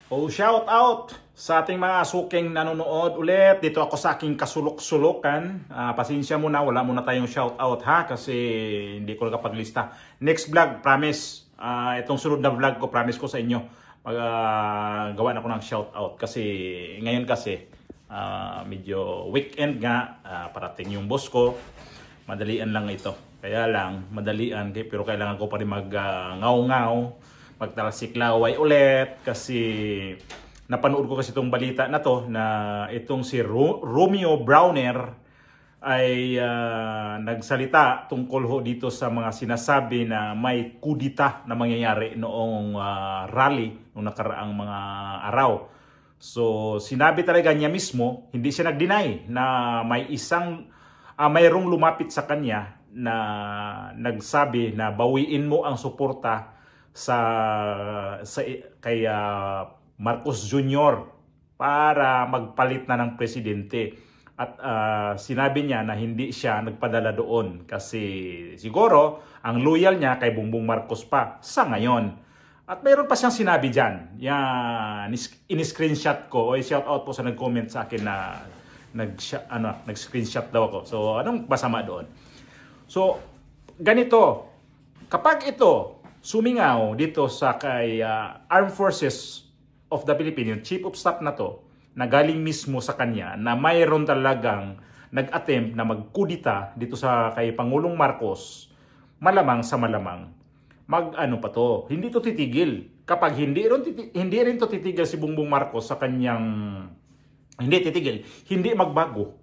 Shout out sa ating mga suking nanonood ulit. Dito ako sa aking kasulok-sulukan. Pasensya muna, wala muna tayong shout out ha kasi hindi ko nakapaglista. Next vlog, promise. Itong sunod na vlog ko, promise ko sa inyo. Gawa na ko ng shout out kasi ngayon kasi medyo weekend nga, parating yung boss ko. Madalian lang ito. Kaya lang, madalian pero kailangan ko pa rin mag-ngaw-ngaw. Magtalasiklaway ulit kasi napanood ko kasi itong balita na to na itong si Romeo Browner ay nagsalita tungkol ho dito sa mga sinasabi na may kudita na mangyayari noong rally noong nakaraang mga araw. So sinabi talaga niya mismo, hindi siya nag-deny na mayroong lumapit sa kanya na nagsabi na bawiin mo ang suporta kay Marcos Jr. para magpalit na ng presidente. At sinabi niya na hindi siya nagpadala doon kasi siguro ang loyal niya kay Bongbong Marcos pa sa ngayon. At mayroon pa siyang sinabi dyan. Yan, in-screenshot ko o shout out po sa nag-comment sa akin na nag-screenshot daw ako. So anong masama doon? So ganito, kapag ito sumingaw dito sa kay Armed Forces of the Philippines, Chief of Staff na to, na galing mismo sa kanya na mayroon talagang nag-attempt na magkudita dito sa kay Pangulong Marcos, malamang sa malamang, pa to, hindi to titigil. Kapag hindi rin to titigil si Bongbong Marcos sa kanyang, hindi magbago.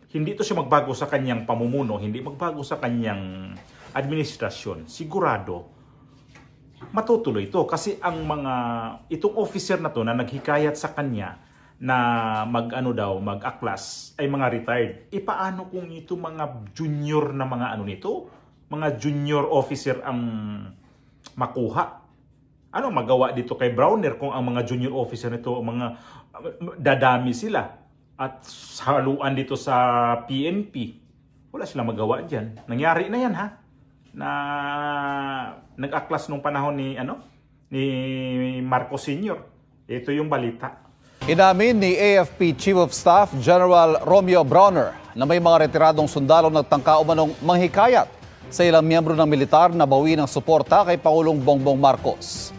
Hindi to siya magbago sa kanyang pamumuno, hindi magbago sa kanyang administrasyon. Sigurado matutuloy ito kasi ang itong officer na to na naghikayat sa kanya na mag-aklas ay mga retired. Paano kung ito mga junior na mga mga junior officer ang makuha? Ano magawa dito kay Browner kung ang mga junior officer nito mga dadami sila at haluan dito sa PNP? Wala silang magawa diyan. Nangyari na yan ha. Na nag-aklas nung panahon ni Marcos Sr. Ito yung balita. Inamin ni AFP Chief of Staff General Romeo Browner na may mga retiradong sundalo nagtangka umanong manghikayat sa ilang miyembro ng militar na bawiin ang suporta kay Pangulong Bongbong Marcos.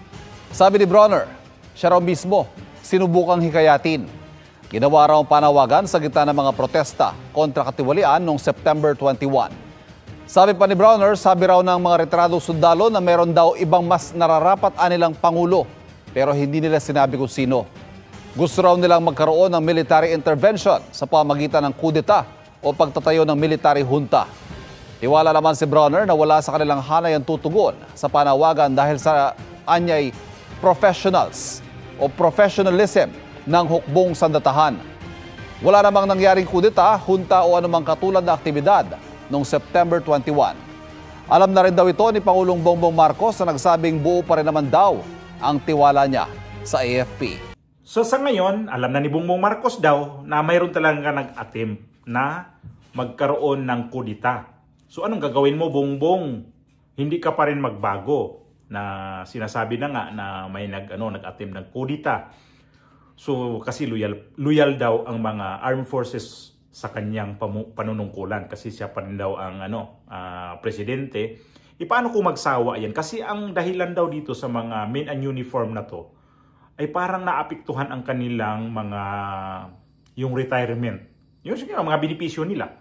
Sabi ni Browner, siya raw mismo sinubukang hikayatin. Ginawa raw ang panawagan sa gitna ng mga protesta kontra katiwalian noong September 21. Sabi pa ni Browner, sabi raw ng mga retiradong sundalo na meron daw ibang mas nararapat anilang pangulo pero hindi nila sinabi kung sino. Gusto raw nilang magkaroon ng military intervention sa pamagitan ng kudeta o pagtatayo ng military junta. Tiwala naman si Browner na wala sa kanilang hanay ang tutugon sa panawagan dahil sa anyay professionals o professionalism ng hukbong sandatahan. Wala namang nangyaring kudeta, junta o anumang katulad na aktibidad noong September 21. Alam na rin daw ito ni Pangulong Bongbong Marcos na nagsabing buo pa rin naman daw ang tiwala niya sa AFP. So sa ngayon, alam na ni Bongbong Marcos daw na mayroon talaga nag-attempt na magkaroon ng kudita. So anong gagawin mo, Bongbong? Hindi ka pa rin magbago na sinasabi na nga na may nag-attempt ng kudita. So kasi loyal daw ang mga armed forces sa kanyang panunungkulan kasi siya pa rin daw ang presidente. Paano kung magsawa yan? Kasi ang dahilan daw dito sa mga men and uniform na to ay parang naapektuhan ang kanilang yung retirement. Yung mga benepisyo nila.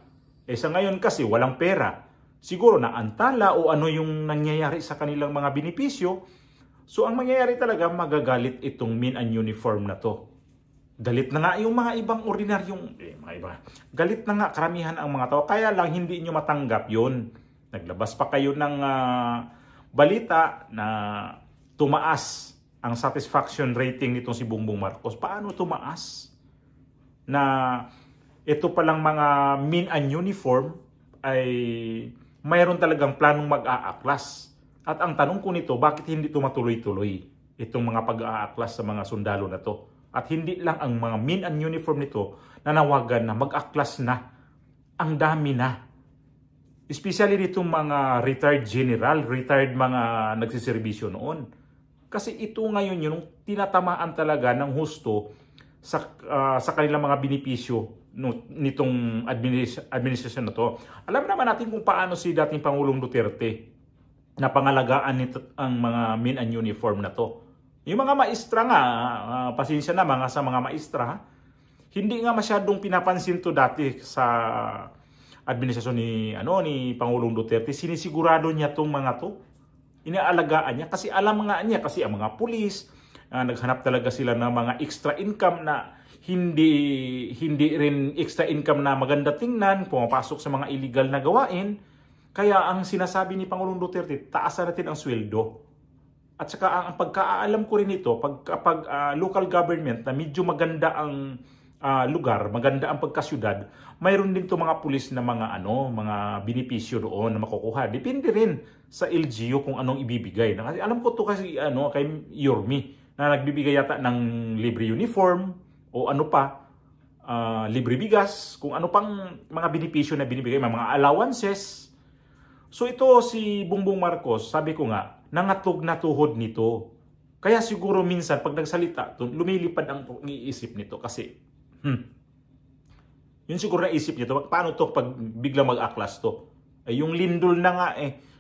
Sa ngayon kasi walang pera. Siguro naantala o ano yung nangyayari sa kanilang mga benepisyo. So ang mangyayari talaga, magagalit itong men and uniform na to. Galit na nga yung mga ibang ordinaryong, galit na nga karamihan ang mga tao. Kaya lang hindi nyo matanggap yun. Naglabas pa kayo ng balita na tumaas ang satisfaction rating nitong si Bongbong Marcos. Paano tumaas? Na ito palang mga men and uniform ay mayroon talagang planong mag-aaklas. At ang tanong ko nito, bakit hindi tumatuloy-tuloy itong mga pag-aaklas sa mga sundalo na to? At hindi lang ang mga men and uniform nito nanawagan na mag-aklas na. Ang dami na. Especially ditong mga retired general, retired mga nagsiservisyo noon. Kasi ito ngayon yung tinatamaan talaga ng husto sa kanilang mga benepisyo nitong administrasyon na to. Alam naman natin kung paano si dating Pangulong Duterte na pangalagaan nito ang mga men and uniform na to. Yung mga maestra nga, pasensya na mga sa mga maestra, hindi nga masyadong pinapansin to dati sa administrasyon ni Pangulong Duterte. Sinisigurado niya tong mga to. Inaalagaan niya kasi alam nga niya kasi ang mga pulis naghanap talaga sila ng mga extra income na hindi rin extra income na maganda tingnan, pumapasok sa mga illegal na gawain. Kaya ang sinasabi ni Pangulong Duterte, taasan natin ang sweldo. At saka ang pagkaalam ko rin ito, kapag local government na medyo maganda ang lugar, maganda ang pagkasyudad, mayroon din to mga pulis na mga benepisyo doon na makukuha. Depende rin sa LGU kung anong ibibigay. Kasi alam ko to kasi kay Yormi na nagbibigay yata ng libre uniform o libre bigas, kung ano pang mga benepisyo na binibigay, mga allowances. So ito si Bongbong Marcos, sabi ko nga, nangatog na tuhod nito. Kaya siguro minsan pag nagsalita, lumilipad ang iisip nito kasi yun siguro naisip niya to, paano to pag biglang mag-aklas to? Yung lindol na nga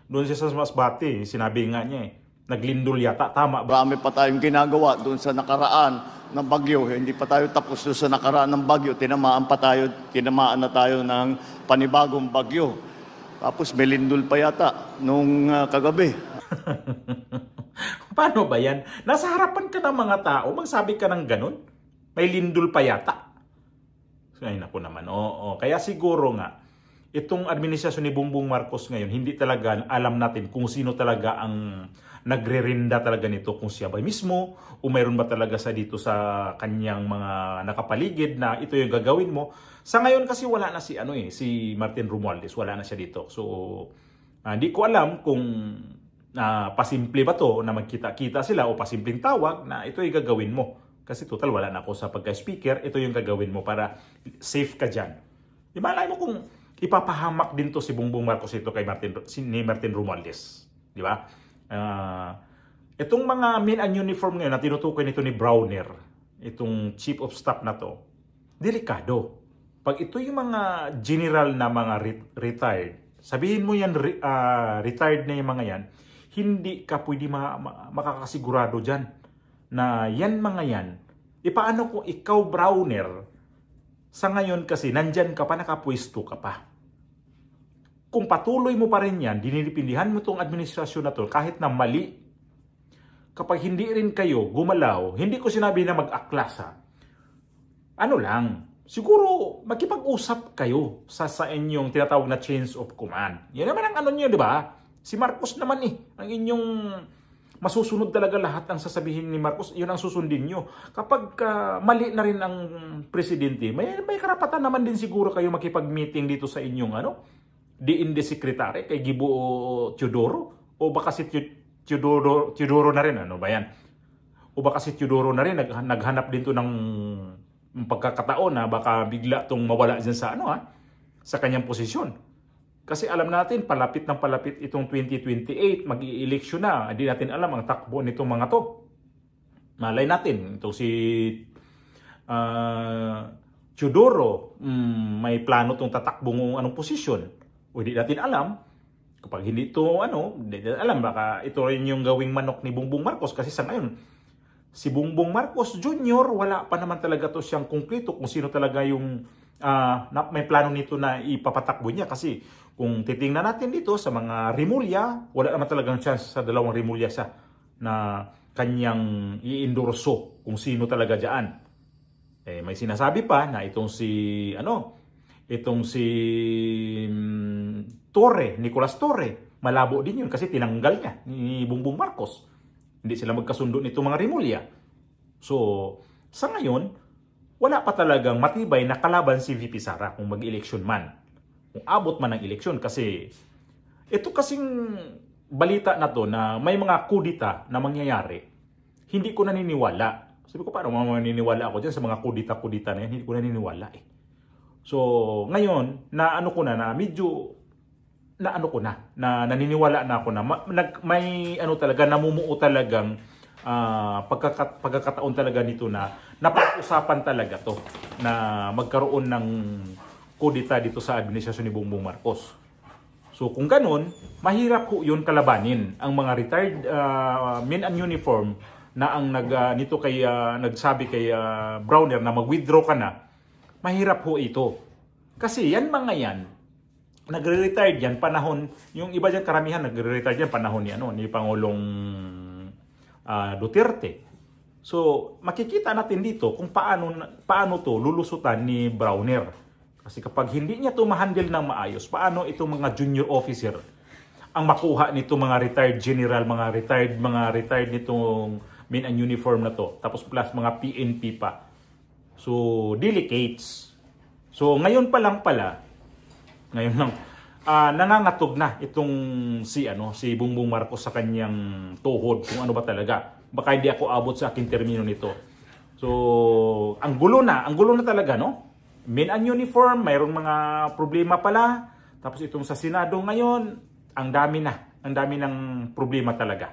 doon siya sa Masbate, sinabi nga niya naglindol yata, tama ba? Marami pa tayong ginagawa doon sa nakaraan ng bagyo. Hindi pa tayo tapos doon sa nakaraan ng bagyo. Tinamaan na tayo ng panibagong bagyo. Tapos may lindol pa yata nung kagabi. Paano ba yan? Nasa harapan ka ng mga tao, magsabi ka ng ganun? May lindol pa yata. Ay naku naman, oo. Kaya siguro nga, itong administrasyon ni Bongbong Marcos ngayon, hindi talaga alam natin kung sino talaga ang nagre-rinda talaga nito, kung siya ba mismo o mayroon ba talaga sa dito sa kanyang mga nakapaligid na ito yung gagawin mo. Sa ngayon kasi wala na si Martin Romualdez, wala na siya dito. So, hindi ko alam kung pasimple ba to na magkita-kita sila o pasimpleng tawag na ito yung gagawin mo. Kasi total wala na ako sa pagka-speaker, ito yung gagawin mo para safe ka dyan. Di ba, alam mo kung ipapahamak din to si Bongbong Marcos ito kay Martin Romualdez. Di ba? Itong mga men and uniform ngayon na tinutukoy nito ni Browner, itong chief of staff na to, delikado. Pag ito yung mga general na mga retired, sabihin mo yan, retired na yung mga yan, hindi ka pwede makakasigurado dyan na yan mga yan. Paano kung ikaw, Browner, sa ngayon kasi nandyan ka pa, nakapwesto ka pa. Kung patuloy mo pa rin yan, dinidipindihan mo itong administrasyon na to, kahit na mali, kapag hindi rin kayo gumalaw, hindi ko sinabi na mag-aklas siguro makipag-usap kayo sa inyong tinatawag na chains of command. Yan naman ang nyo, di ba? Si Marcos naman ang inyong masusunod talaga lahat ang sasabihin ni Marcos, yun ang susundin nyo. Kapag mali na rin ang presidente, may karapatan naman din siguro kayo makipag-meeting dito sa inyong DND secretary kay Gibo Teodoro, o baka si Teodoro na rin, ano ba yan? O baka si Teodoro na rin naghanap din to ng pagkakataon na baka bigla tong mawala dyan sa sa kanyang posisyon. Kasi alam natin, palapit ng palapit itong 2028, mag-i-eleksyon na. Hindi natin alam ang takbo nitong mga to. Malay natin, ito si Teodoro, may plano itong tatakbong anong posisyon. O hindi natin alam. Kapag hindi ito, hindi natin alam, baka ito rin yung gawing manok ni Bongbong Marcos. Kasi sa ngayon, si Bongbong Marcos Jr., wala pa naman talaga to siyang kumpleto kung sino talaga yung may plano nito na ipapatakbo niya. Kasi kung titingnan natin dito sa mga Rimulya, wala naman talagang chance sa dalawang Rimulya siya na kanyang i-endorso kung sino talaga diyan. May sinasabi pa na itong si Torre, Nicolas Torre, malabo din yun kasi tinanggal niya ni Bongbong Marcos. Hindi sila magkasundo nito mga Rimulya. So, sa ngayon, wala pa talagang matibay na kalaban si VP Sara kung mag-eleksyon man. Kung abot man ng eleksyon, kasi ito kasing balita na to na may mga kudita na mangyayari, hindi ko naniniwala. Sabi ko, paano maniniwala ako dyan sa mga kudita-kudita na yan? Hindi ko naniniwala So, ngayon, naniniwala na ako na may talaga, namumuo talagang pagkakataon talaga nito na napag-usapan talaga to na magkaroon ng kudeta dito sa administrasyon ni Bongbong Marcos. So kung ganun, mahirap ho yun kalabanin. Ang mga retired men and uniform na ang nagsabi kay Browner na mag-withdraw ka na, mahirap ho ito. Kasi yan mga yan, nagre-retired yan panahon, yung iba dyan karamihan nagre-retired yan panahon ni Pangulong Duterte. So makikita natin dito kung paano to lulusutan ni Browner. Kasi kapag hindi niya ito ma-handle ng maayos, paano itong mga junior officer ang makuha nito mga retired general, mga retired nitong men and uniform na to. Tapos plus mga PNP pa. So, delicates. So, ngayon pa lang nangangatog na itong si Bongbong Marcos sa kanyang tuhod kung ano ba talaga. Baka hindi ako abot sa aking termino nito. So, ang gulo na talaga, no? Men and uniform, mayroong mga problema pala. Tapos itong sa Senado ngayon, ang dami ng problema talaga.